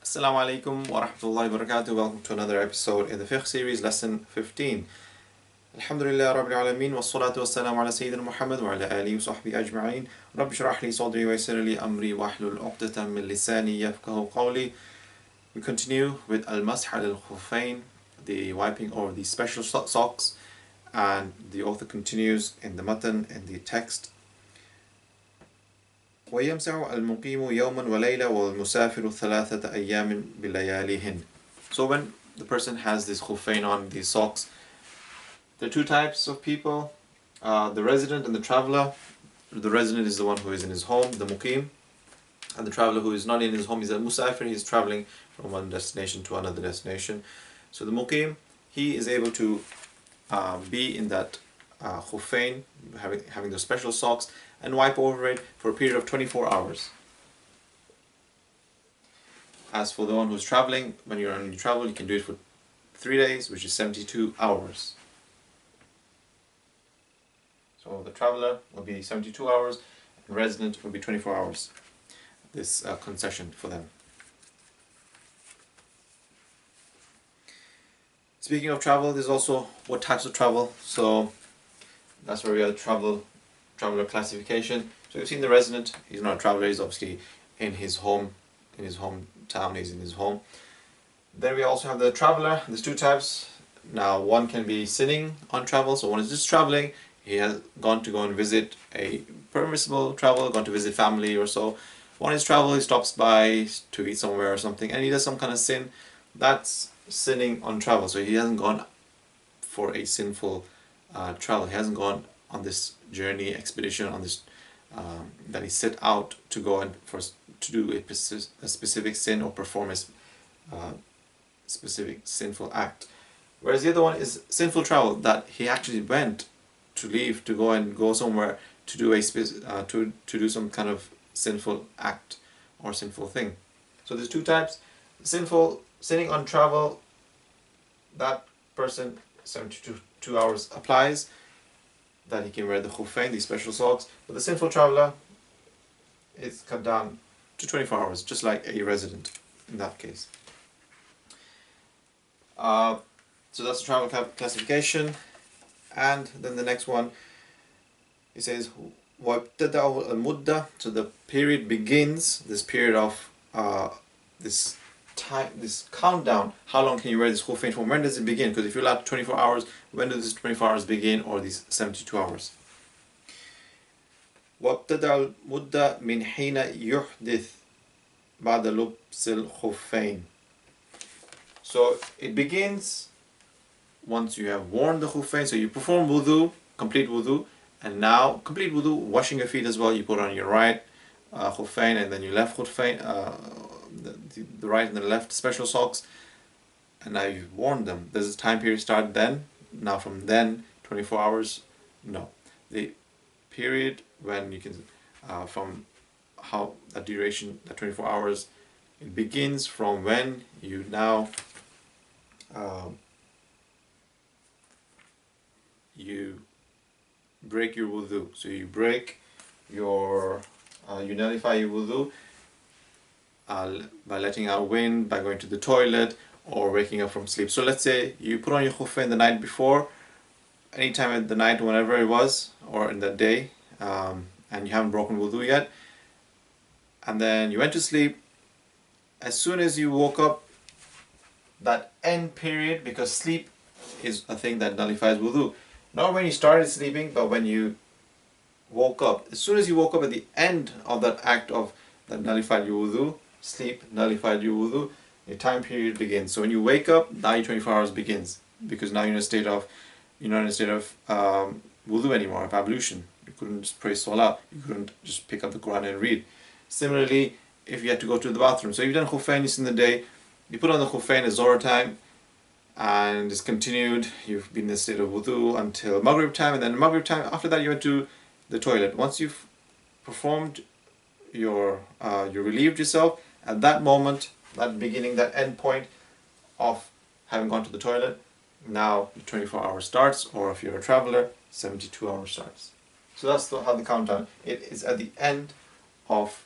Assalamu alaikum wa rahmatullahi wa barakatuh. Welcome to another episode in the Fiqh series, lesson 15. Alhamdulillah Rabbil Alameen wa salatu wa salam ala Sayyidina Muhammad wa ala alihi wa sahbihi ajma'in. Rabbi shrah li sadri wa yassir li amri wa hlul uqdatan min lisani yafqahu qawli. We continue with al-masah al-Khuffain, the wiping over the special socks, and the author continues in the matan, in the text. ويمسح المقيم يوما وليلة والمسافر ثلاثة أيام بلياليهن. So when the person has this khuffain on, these socks, there are two types of people, the resident and the traveler. The resident is the one who is in his home, the muqim, and the traveler who is not in his home is a musafir. He is traveling from one destination to another destination. So the muqim, he is able to be in that khuffain, having those special socks, and wipe over it for a period of 24 hours. As for the one who's traveling, when you're on your travel, you can do it for 3 days, which is 72 hours. So the traveler will be 72 hours, and resident will be 24 hours. This concession for them. Speaking of travel, there's also what types of travel. So that's where we have traveler classification. So you've seen the resident. He's not a traveler. He's obviously in his home, in his hometown. He's in his home. Then we also have the traveler. There's two types. Now one can be sitting on travel. So one is just traveling. He has gone to go and visit a permissible travel, gone to visit family or so. One is travel. He stops by to eat somewhere or something, and he does some kind of sin. That's sinning on travel. So he hasn't gone for a sinful travel. He hasn't gone on this journey, expedition, on this that he set out to go and to do a specific sin or perform a specific sinful act. Whereas the other one is sinful travel, that he actually went to leave to go somewhere to do to do some kind of sinful act or sinful thing. So there's two types. Sinning on travel, that person 72 hours applies, that he can wear the khuffain, these special socks. But the sinful traveler is cut down to 24 hours, just like a resident in that case. So that's the travel classification. And then the next one, he says, وَابْتَدَعُ الْمُدَّةِ. So the period begins, this period of this time, this countdown. How long can you wear this khuffain from? When does it begin? Because if you're allowed 24 hours, when does this 24 hours begin, or these 72 hours? وَابْتَدَعُ الْمُدَّةِ مِنْ حِينَ يُحْدِث بَعْدَ لُبْسِ الْخُفَّيْنِ. So it begins once you have worn the khuffain. So you perform wudu, complete wudu, and now complete wudu, washing your feet as well. You put on your right khuffain and then your left khuffain, the right and the left special socks, and now you've worn them. Does the time period start then? Now from then, 24 hours? No. The period when you can, from how that duration, that 24 hours, it begins from when you now you break your wudu. So you break your, you nullify your wudu by letting out wind, by going to the toilet, or waking up from sleep. So let's say you put on your khuffain the night before, anytime at the night, whenever it was, or in the day, and you haven't broken wudu yet, and then you went to sleep. As soon as you woke up, that end period, because sleep is a thing that nullifies wudu. Not when you started sleeping, but when you woke up. As soon as you woke up at the end of that act of that nullified your wudu, sleep nullified your wudu, your time period begins. So when you wake up, now your 24 hours begins, because now you're not in a state of wudu anymore, of ablution. You couldn't just pray salah, you couldn't just pick up the Quran and read. Similarly, if you had to go to the bathroom, so you've done khuffain in the day, you put on the khuffain at Zohar time, and it's continued, you've been in a state of wudu until Maghrib time, and then Maghrib time, after that you went to the toilet. Once you've performed you relieved yourself, at that moment, that beginning, that end point of having gone to the toilet, now the 24 hours starts, or if you're a traveler, 72 hours starts. So that's how the countdown, it is at the end of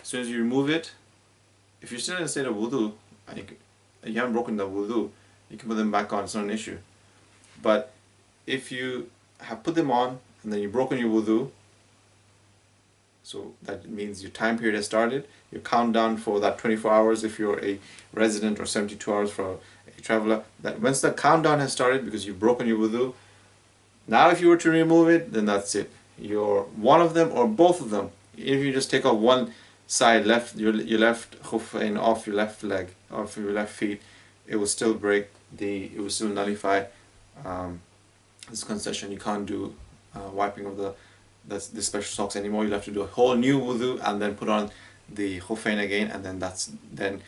as soon as you remove it, if you're still in a state of wudu, and you haven't broken the wudu, you can put them back on, it's not an issue. But if you have put them on, and then you've broken your wudu, so that means your time period has started, your countdown for that 24 hours if you're a resident, or 72 hours for a traveler, that once the countdown has started because you've broken your wudu, now if you were to remove it, then that's it. You're one of them or both of them. If you just take off one side, your left Khuffain off your left leg, off your left feet, it will still it will still nullify this concession. You can't do wiping of the special socks anymore. You'll have to do a whole new wudu and then put on the Khuffain again, and then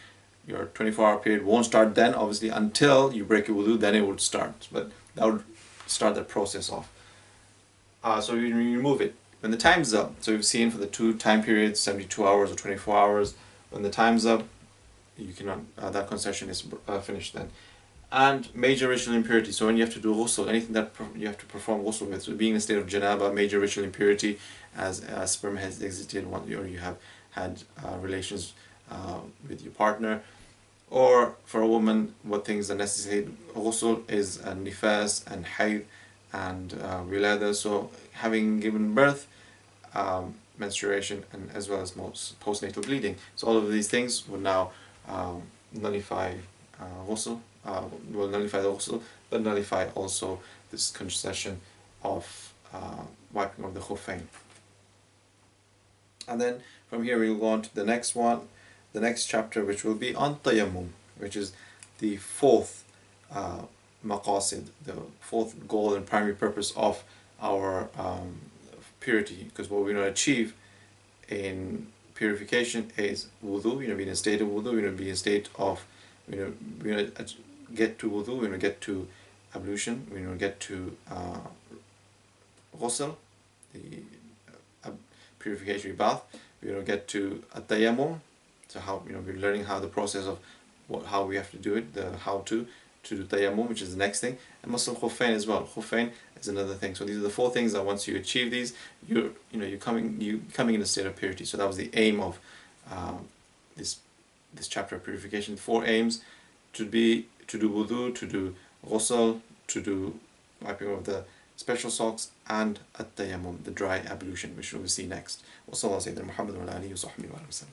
your 24-hour period won't start then, obviously, until you break your wudu, then it would start. But that would start the process off. So you remove it when the time's up. So we've seen for the two time periods, 72 hours or 24 hours, when the time's up, you cannot, that concession is finished then. And major ritual impurity, so when you have to do ghusl, anything that you have to perform ghusl with, so being in a state of janaba, major ritual impurity, as sperm has exited, or you have had relations with your partner, or for a woman, what things are necessary ghusl is nifas and hayd and wilada, so having given birth, menstruation, and as well as postnatal bleeding. So all of these things will now nullify ghusl, will nullify the ghusl, but nullify also this concession of wiping of the khuffain. And then from here we will go on to the next one, the next chapter, which will be on tayammum, which is the fourth maqasid, the fourth goal and primary purpose of our purity, because what we want to achieve in purification is wudu. We want to be in a state of wudu, we want to be in a state of, we want to get to wudu, we want to get to ablution, we want to get to ghusl, the purificatory bath, we want to get to tayammum, so how, we're learning how the process of how we have to do it, the how to do tayammum, which is the next thing, and muslim khuffain as well. Khuffain is another thing. So these are the four things that once you achieve these, you're coming in a state of purity. So that was the aim of this chapter of purification. Four aims: to do wudu, to do ghusl, to do wiping of the special socks, and at tayammum, the dry ablution, which we will see next. Wa sallallahu alayhi wa sallam.